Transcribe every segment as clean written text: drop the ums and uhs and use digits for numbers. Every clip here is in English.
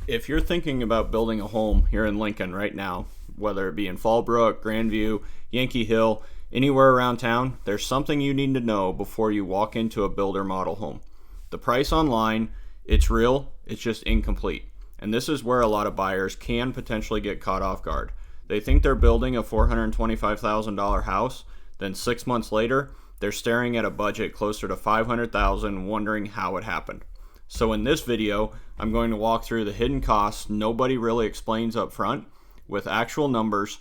If you're thinking about building a home here in Lincoln right now, whether it be in Fallbrook, Grandview, Yankee Hill, anywhere around town, there's something you need to know before you walk into a builder model home. The price online, it's real, it's just incomplete. And this is where a lot of buyers can potentially get caught off guard. They think they're building a $425,000 house, then 6 months later, they're staring at a budget closer to $500,000, wondering how it happened. So in this video, I'm going to walk through the hidden costs nobody really explains up front with actual numbers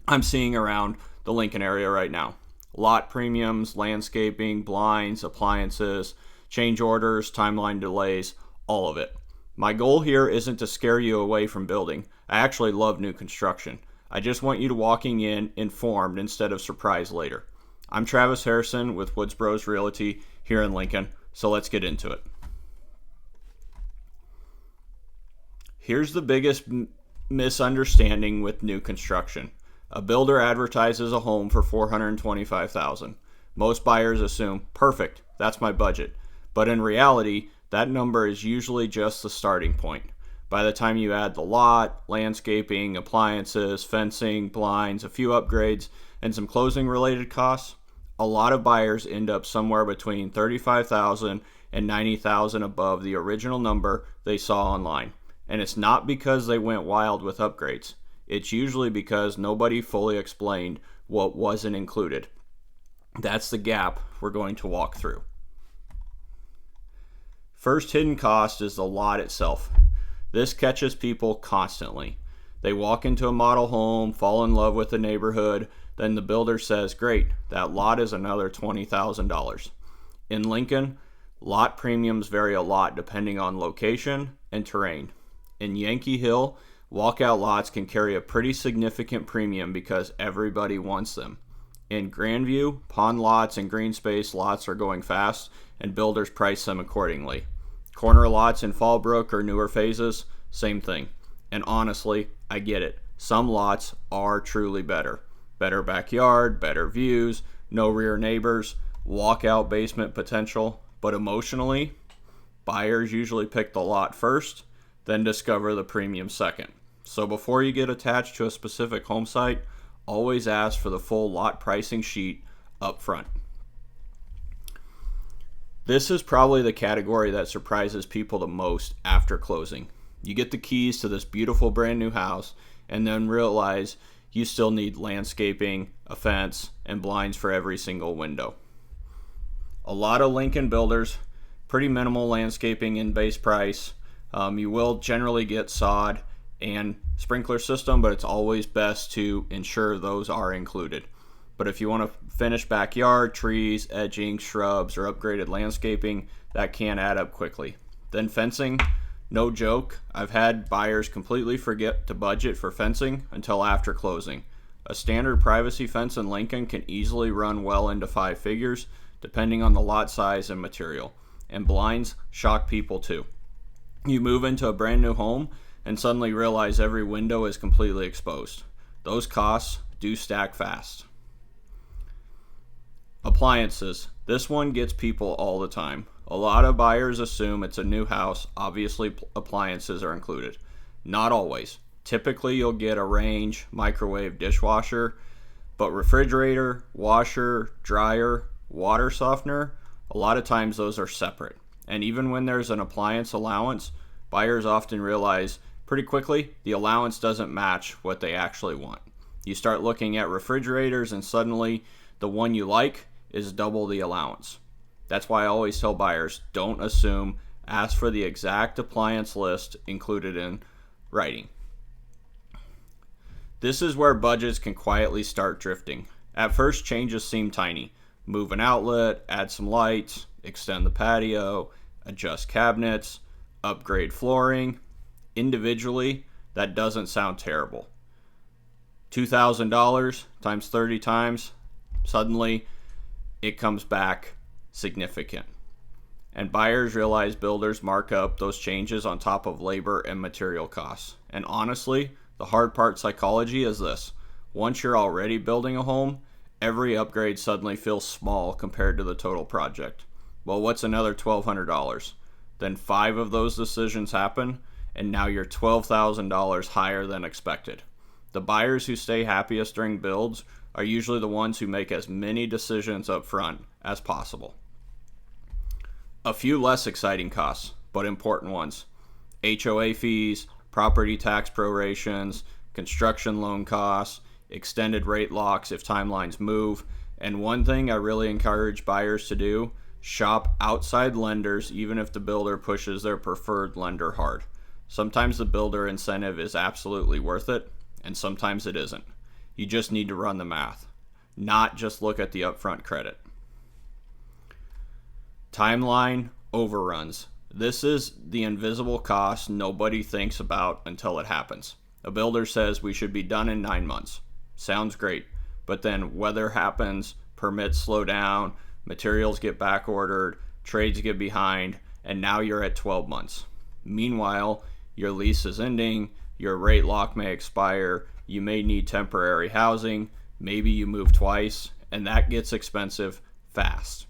I'm seeing around the Lincoln area right now. Lot premiums, landscaping, blinds, appliances, change orders, timeline delays, all of it. My goal here isn't to scare you away from building. I actually love new construction. I just want you to walking in informed instead of surprised later. I'm Travis Harrison with Woods Bros Realty here in Lincoln, so let's get into it. Here's the biggest misunderstanding with new construction. A builder advertises a home for $425,000. Most buyers assume, perfect, that's my budget. But in reality, that number is usually just the starting point. By the time you add the lot, landscaping, appliances, fencing, blinds, a few upgrades, and some closing related costs, a lot of buyers end up somewhere between $35,000 and $90,000 above the original number they saw online. And it's not because they went wild with upgrades. It's usually because nobody fully explained what wasn't included. That's the gap we're going to walk through. First hidden cost is the lot itself. This catches people constantly. They walk into a model home, fall in love with the neighborhood, then the builder says, great, that lot is another $20,000. In Lincoln, lot premiums vary a lot depending on location and terrain. In Yankee Hill, walkout lots can carry a pretty significant premium because everybody wants them. In Grandview, pond lots and green space lots are going fast and builders price them accordingly. Corner lots in Fallbrook or newer phases, same thing. And honestly, I get it. Some lots are truly better. Better backyard, better views, no rear neighbors, walkout basement potential. But emotionally, buyers usually pick the lot first, then discover the premium second. So before you get attached to a specific home site, always ask for the full lot pricing sheet up front. This is probably the category that surprises people the most after closing. You get the keys to this beautiful brand new house and then realize you still need landscaping, a fence, and blinds for every single window. A lot of Lincoln builders, pretty minimal landscaping in base price. You will generally get sod and sprinkler system, but it's always best to ensure those are included. But if you want to finish backyard, trees, edging, shrubs, or upgraded landscaping, that can add up quickly. Then fencing, no joke, I've had buyers completely forget to budget for fencing until after closing. A standard privacy fence in Lincoln can easily run well into 5 figures, depending on the lot size and material. And blinds shock people too. You move into a brand new home and suddenly realize every window is completely exposed. Those costs do stack fast. Appliances. This one gets people all the time. A lot of buyers assume it's a new house. Obviously, appliances are included. Not always. Typically, you'll get a range, microwave, dishwasher, but refrigerator, washer, dryer, water softener, a lot of times those are separate. And even when there's an appliance allowance, buyers often realize pretty quickly the allowance doesn't match what they actually want. You start looking at refrigerators and suddenly the one you like is double the allowance. That's why I always tell buyers, don't assume, ask for the exact appliance list included in writing. This is where budgets can quietly start drifting. At first, changes seem tiny. Move an outlet, add some lights, extend the patio, adjust cabinets, upgrade flooring. Individually, that doesn't sound terrible. $2,000 times 30 times, suddenly it comes back significant. And buyers realize builders mark up those changes on top of labor and material costs. And honestly, the hard part psychology is this. Once you're already building a home, every upgrade suddenly feels small compared to the total project. Well, what's another $1,200? Then 5 of those decisions happen, and now you're $12,000 higher than expected. The buyers who stay happiest during builds are usually the ones who make as many decisions up front as possible. A few less exciting costs, but important ones: HOA fees, property tax prorations, construction loan costs, extended rate locks if timelines move, and one thing I really encourage buyers to do: shop outside lenders even if the builder pushes their preferred lender hard. Sometimes the builder incentive is absolutely worth it, and sometimes it isn't. You just need to run the math, not just look at the upfront credit. Timeline overruns. This is the invisible cost nobody thinks about until it happens. A builder says we should be done in 9 months. Sounds great, but then weather happens, permits slow down, materials get back ordered, trades get behind, and now you're at 12 months. Meanwhile, your lease is ending, your rate lock may expire, you may need temporary housing, maybe you move twice, and that gets expensive fast.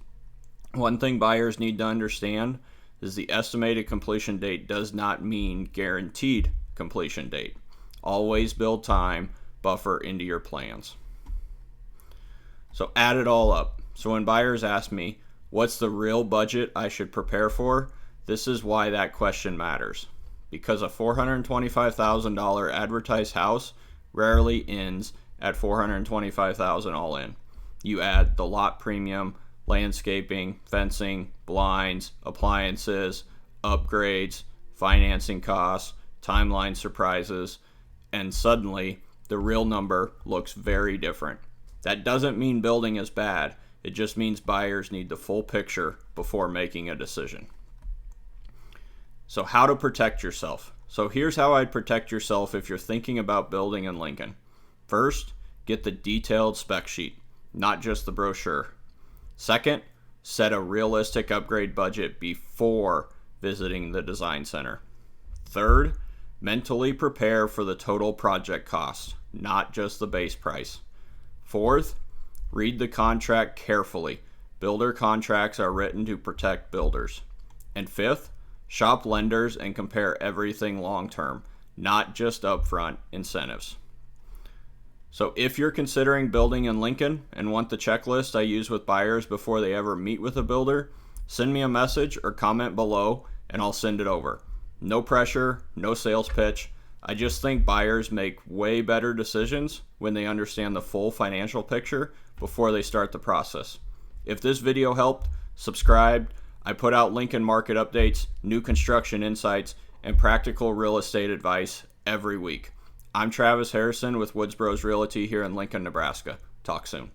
One thing buyers need to understand is the estimated completion date does not mean guaranteed completion date. Always build time buffer into your plans. So add it all up. So when buyers ask me, what's the real budget I should prepare for? This is why that question matters. Because a $425,000 advertised house rarely ends at $425,000 all in. You add the lot premium, landscaping, fencing, blinds, appliances, upgrades, financing costs, timeline surprises, and suddenly the real number looks very different. That doesn't mean building is bad. It just means buyers need the full picture before making a decision. So how to protect yourself. So here's how I'd protect yourself if you're thinking about building in Lincoln. First, get the detailed spec sheet, not just the brochure. Second, set a realistic upgrade budget before visiting the design center. Third, mentally prepare for the total project cost, not just the base price. Fourth, read the contract carefully. Builder contracts are written to protect builders. And fifth, shop lenders and compare everything long term, not just upfront incentives. So if you're considering building in Lincoln and want the checklist I use with buyers before they ever meet with a builder, send me a message or comment below and I'll send it over. No pressure, no sales pitch. I just think buyers make way better decisions when they understand the full financial picture before they start the process. If this video helped, subscribe. I put out Lincoln market updates, new construction insights, and practical real estate advice every week. I'm Travis Harrison with Woods Bros Realty here in Lincoln, Nebraska. Talk soon.